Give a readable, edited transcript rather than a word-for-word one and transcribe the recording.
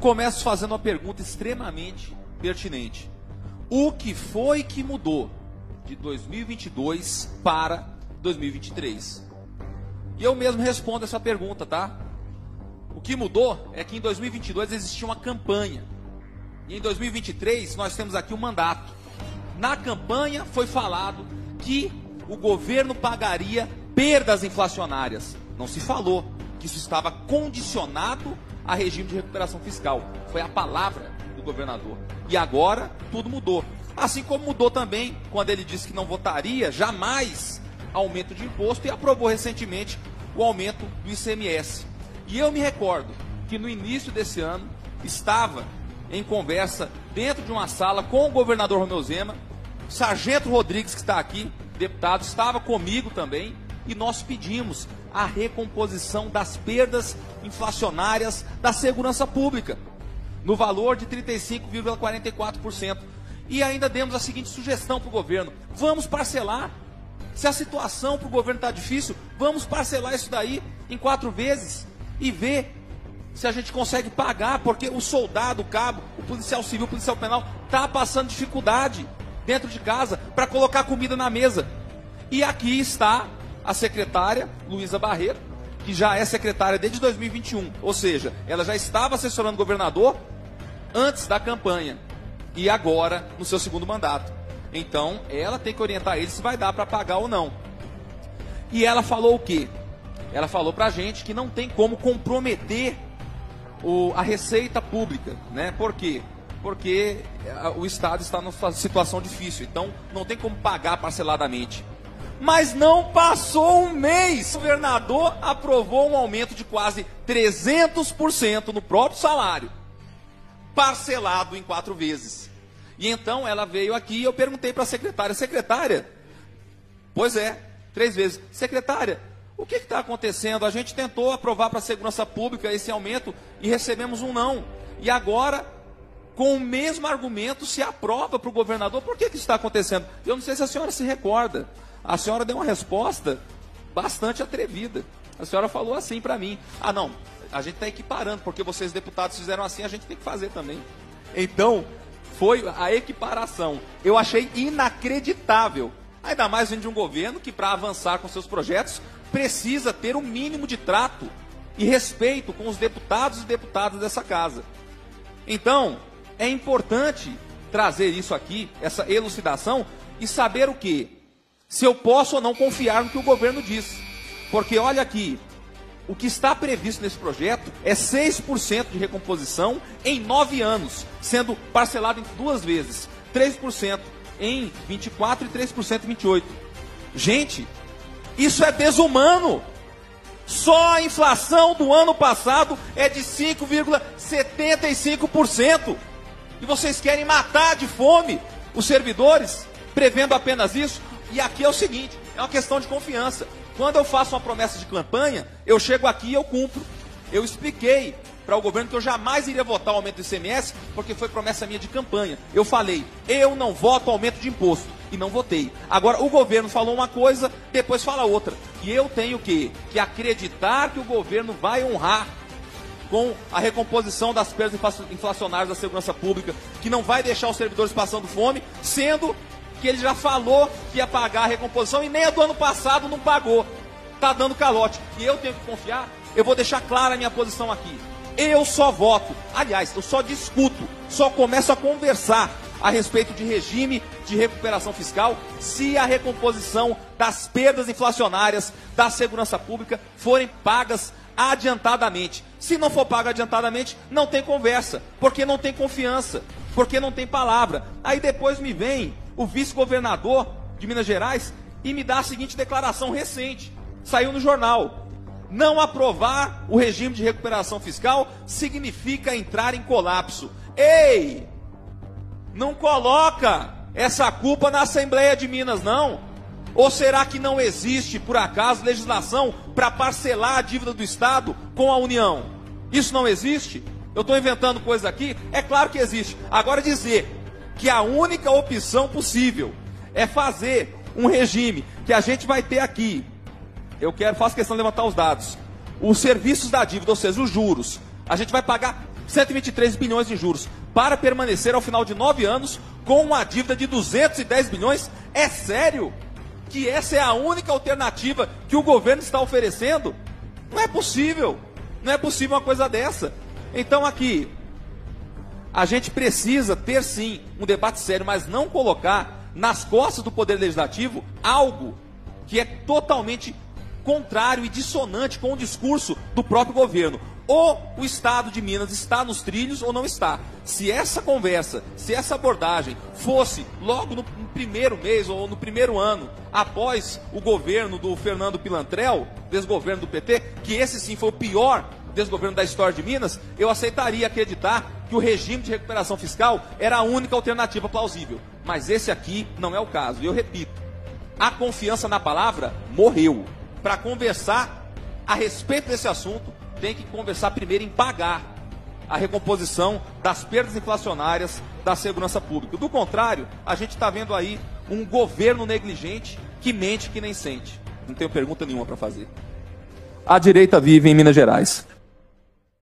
começo fazendo uma pergunta extremamente pertinente. O que foi que mudou de 2022 para 2023? E eu mesmo respondo essa pergunta, tá? O que mudou é que em 2022 existia uma campanha. E em 2023 nós temos aqui um mandato. Na campanha foi falado que o governo pagaria perdas inflacionárias. Não se falou que isso estava condicionado a regime de recuperação fiscal. Foi a palavra do governador. E agora tudo mudou. Assim como mudou também quando ele disse que não votaria jamais aumento de imposto e aprovou recentemente o aumento do ICMS. E eu me recordo que no início desse ano estava em conversa dentro de uma sala com o governador Romeu Zema, Sargento Rodrigues, que está aqui, deputado, estava comigo também, e nós pedimos a recomposição das perdas inflacionárias da segurança pública, no valor de 35,44%. E ainda demos a seguinte sugestão para o governo: vamos parcelar. Se a situação para o governo está difícil, vamos parcelar isso daí em 4 vezes e ver se a gente consegue pagar, porque o soldado, o cabo, o policial civil, o policial penal está passando dificuldade dentro de casa para colocar comida na mesa. E aqui está a secretária Luísa Barreto, que já é secretária desde 2021, ou seja, ela já estava assessorando o governador antes da campanha e agora no seu segundo mandato. Então, ela tem que orientar ele se vai dar para pagar ou não. E ela falou o quê? Ela falou para a gente que não tem como comprometer a receita pública, né? Por quê? Porque o Estado está numa situação difícil, então não tem como pagar parceladamente. Mas não passou um mês, o governador aprovou um aumento de quase 300% no próprio salário, parcelado em 4 vezes. E então ela veio aqui e eu perguntei para a secretária: secretária, pois é, 3 vezes, secretária, o que está acontecendo? A gente tentou aprovar para a segurança pública esse aumento e recebemos um não. E agora, com o mesmo argumento, se aprova para o governador. Por que isso está acontecendo? Eu não sei se a senhora se recorda. A senhora deu uma resposta bastante atrevida. A senhora falou assim para mim: ah não, a gente está equiparando, porque vocês deputados fizeram assim, a gente tem que fazer também. Então, foi a equiparação. Eu achei inacreditável. Ainda mais vindo de um governo que, para avançar com seus projetos, precisa ter um mínimo de trato e respeito com os deputados e deputadas dessa casa. Então, é importante trazer isso aqui, essa elucidação, e saber o quê? Se eu posso ou não confiar no que o governo diz. Porque olha aqui, o que está previsto nesse projeto é 6% de recomposição em 9 anos, sendo parcelado em 2 vezes, 3% em 24 e 3% em 28. Gente, isso é desumano. Só a inflação do ano passado é de 5,75%. E vocês querem matar de fome os servidores, prevendo apenas isso? E aqui é o seguinte, é uma questão de confiança. Quando eu faço uma promessa de campanha, eu chego aqui e eu cumpro. Eu expliquei para o governo que eu jamais iria votar o aumento do ICMS, porque foi promessa minha de campanha. Eu falei, eu não voto aumento de imposto. E não votei. Agora, o governo falou uma coisa, depois fala outra. E eu tenho que acreditar que o governo vai honrar com a recomposição das perdas inflacionárias da segurança pública, que não vai deixar os servidores passando fome, sendo que ele já falou que ia pagar a recomposição e nem a do ano passado não pagou. Está dando calote. E eu tenho que confiar. Eu vou deixar clara a minha posição aqui. Eu só voto, aliás, eu só discuto, só começo a conversar a respeito de regime de recuperação fiscal se a recomposição das perdas inflacionárias da segurança pública forem pagas adiantadamente. Se não for paga adiantadamente, não tem conversa, porque não tem confiança, porque não tem palavra. Aí depois me vem o vice-governador de Minas Gerais e me dá a seguinte declaração recente, saiu no jornal: não aprovar o regime de recuperação fiscal significa entrar em colapso. Ei! Não coloca essa culpa na Assembleia de Minas, não. Ou será que não existe, por acaso, legislação para parcelar a dívida do Estado com a União? Isso não existe? Eu estou inventando coisa aqui? É claro que existe. Agora dizer que a única opção possível é fazer um regime que a gente vai ter aqui. Faço questão de levantar os dados. Os serviços da dívida, ou seja, os juros, a gente vai pagar 123 bilhões de juros, para permanecer ao final de 9 anos com uma dívida de 210 bilhões? É sério que essa é a única alternativa que o governo está oferecendo? Não é possível. Não é possível uma coisa dessa. Então aqui, a gente precisa ter sim um debate sério, mas não colocar nas costas do Poder Legislativo algo que é totalmente contrário e dissonante com o discurso do próprio governo. Ou o Estado de Minas está nos trilhos ou não está. Se essa conversa, se essa abordagem fosse logo no primeiro mês ou no primeiro ano, após o governo do Fernando Pilantrel, desgoverno do PT, que esse sim foi o pior desgoverno da história de Minas, eu aceitaria acreditar que o regime de recuperação fiscal era a única alternativa plausível. Mas esse aqui não é o caso. E eu repito, a confiança na palavra morreu. Para conversar a respeito desse assunto, tem que conversar primeiro em pagar a recomposição das perdas inflacionárias da segurança pública. Do contrário, a gente está vendo aí um governo negligente que mente que nem sente. Não tenho pergunta nenhuma para fazer. A direita vive em Minas Gerais.